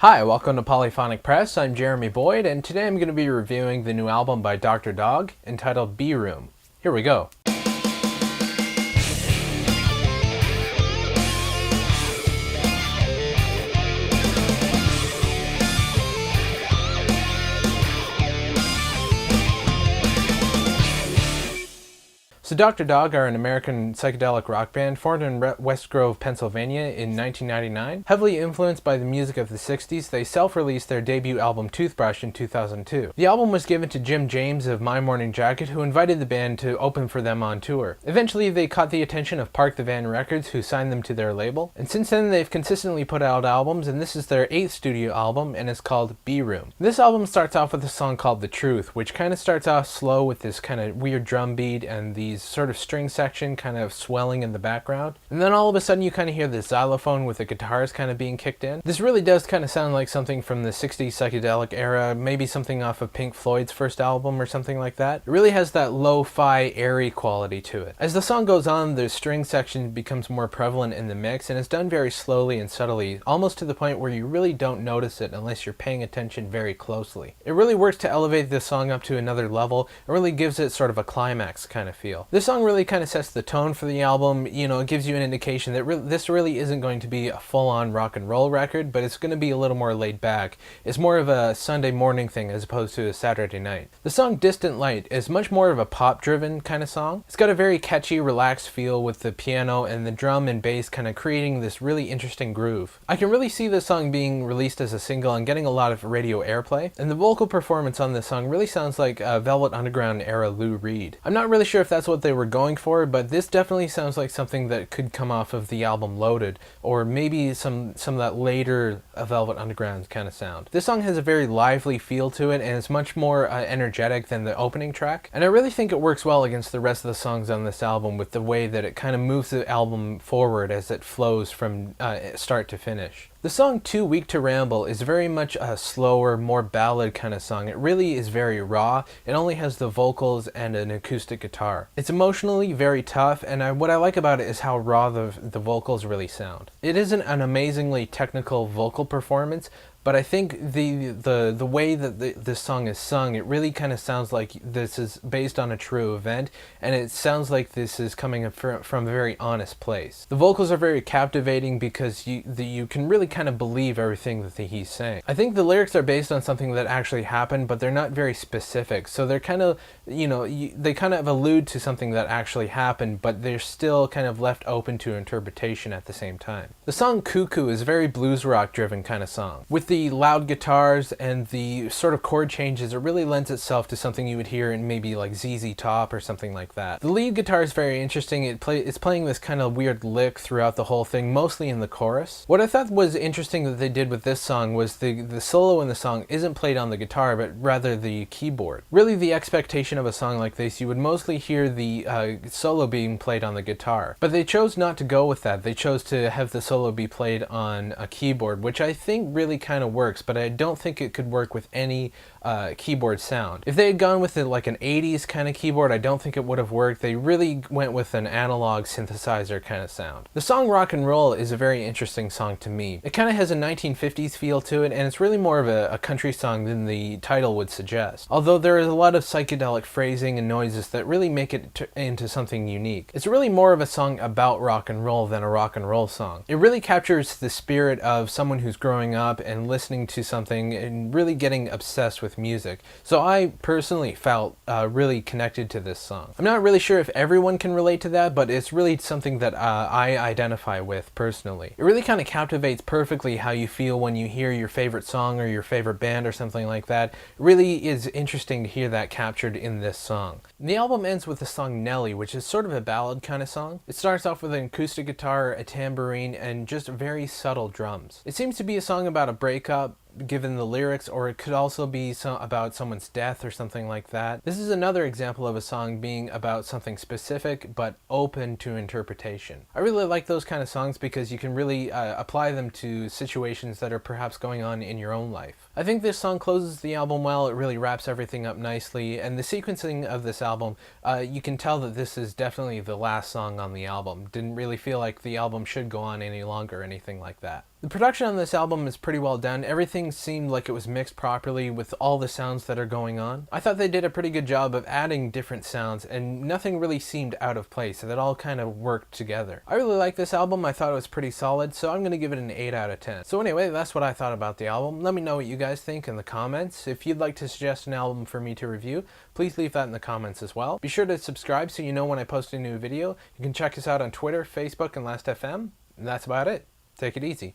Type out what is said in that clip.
Hi, welcome to Polyphonic Press. I'm Jeremy Boyd, and today I'm going to be reviewing the new album by Dr. Dog entitled B Room. Here we go. So Dr. Dog are an American psychedelic rock band formed in West Grove, Pennsylvania in 1999. Heavily influenced by the music of the 60s, they self-released their debut album Toothbrush in 2002. The album was given to Jim James of My Morning Jacket, who invited the band to open for them on tour. Eventually they caught the attention of Park the Van Records, who signed them to their label, and since then they've consistently put out albums, and this is their 8th studio album and is called B Room. This album starts off with a song called The Truth, which kind of starts off slow with this kind of weird drum beat and these sort of string section kind of swelling in the background, and then all of a sudden you kind of hear the xylophone with the guitars kind of being kicked in. This really does kind of sound like something from the 60s psychedelic era, maybe something off of Pink Floyd's first album or something like that. It really has that lo-fi airy quality to it. As the song goes on, the string section becomes more prevalent in the mix, and it's done very slowly and subtly, almost to the point where you really don't notice it unless you're paying attention very closely. It really works to elevate this song up to another level. It really gives it sort of a climax kind of feel. This song really kind of sets the tone for the album. You know, it gives you an indication that this really isn't going to be a full-on rock and roll record, but it's going to be a little more laid back. It's more of a Sunday morning thing as opposed to a Saturday night. The song Distant Light is much more of a pop-driven kind of song. It's got a very catchy, relaxed feel with the piano and the drum and bass kind of creating this really interesting groove. I can really see this song being released as a single and getting a lot of radio airplay, and the vocal performance on this song really sounds like Velvet Underground era Lou Reed. I'm not really sure if that's what they were going for, but this definitely sounds like something that could come off of the album Loaded, or maybe some of that later Velvet Underground kind of sound. This song has a very lively feel to it, and it's much more energetic than the opening track, and I really think it works well against the rest of the songs on this album with the way that it kind of moves the album forward as it flows from start to finish. The song Too Weak To Ramble is very much a slower, more ballad kind of song. It really is very raw. It only has the vocals and an acoustic guitar. It's emotionally very tough, and what I like about it is how raw the vocals really sound. It isn't an amazingly technical vocal performance, but I think the way that this song is sung, it really kind of sounds like this is based on a true event, and it sounds like this is coming from a very honest place. The vocals are very captivating because you can really kind of believe everything that he's saying. I think the lyrics are based on something that actually happened, but they're not very specific, so they're kind of, you know, they kind of allude to something that actually happened, but they're still kind of left open to interpretation at the same time. The song Cuckoo is a very blues rock driven kind of song. With the loud guitars and the sort of chord changes, it really lends itself to something you would hear in maybe like ZZ Top or something like that. The lead guitar is very interesting. It's playing this kind of weird lick throughout the whole thing, mostly in the chorus. What I thought was interesting that they did with this song was the solo in the song isn't played on the guitar, but rather the keyboard. Really, the expectation of a song like this, you would mostly hear the solo being played on the guitar. But they chose not to go with that. They chose to have the solo be played on a keyboard, which I think really kind of works, but I don't think it could work with any keyboard sound. If they had gone with like an 80s kind of keyboard, I don't think it would have worked. They really went with an analog synthesizer kind of sound. The song Rock and Roll is a very interesting song to me. It kind of has a 1950s feel to it, and it's really more of a country song than the title would suggest. Although there is a lot of psychedelic phrasing and noises that really make it into something unique. It's really more of a song about rock and roll than a rock and roll song. It really captures the spirit of someone who's growing up and listening to something and really getting obsessed with music. So I personally felt really connected to this song. I'm not really sure if everyone can relate to that, but it's really something that I identify with personally. It really kind of captivates perfectly how you feel when you hear your favorite song or your favorite band or something like that. It really is interesting to hear that captured in this song. The album ends with the song Nelly, which is sort of a ballad kind of song. It starts off with an acoustic guitar, a tambourine, and just very subtle drums. It seems to be a song about a breakup, given the lyrics, or it could also be about someone's death or something like that. This is another example of a song being about something specific but open to interpretation. I really like those kind of songs because you can really apply them to situations that are perhaps going on in your own life. I think this song closes the album well. It really wraps everything up nicely, and the sequencing of this album, you can tell that this is definitely the last song on the album. Didn't really feel like the album should go on any longer or anything like that. The production on this album is pretty well done. Everything seemed like it was mixed properly with all the sounds that are going on. I thought they did a pretty good job of adding different sounds, and nothing really seemed out of place. It all kind of worked together. I really like this album. I thought it was pretty solid, so I'm going to give it an 8 out of 10. So anyway, that's what I thought about the album. Let me know what you guys think in the comments. If you'd like to suggest an album for me to review, please leave that in the comments as well. Be sure to subscribe so you know when I post a new video. You can check us out on Twitter, Facebook, and Last.fm. And that's about it. Take it easy.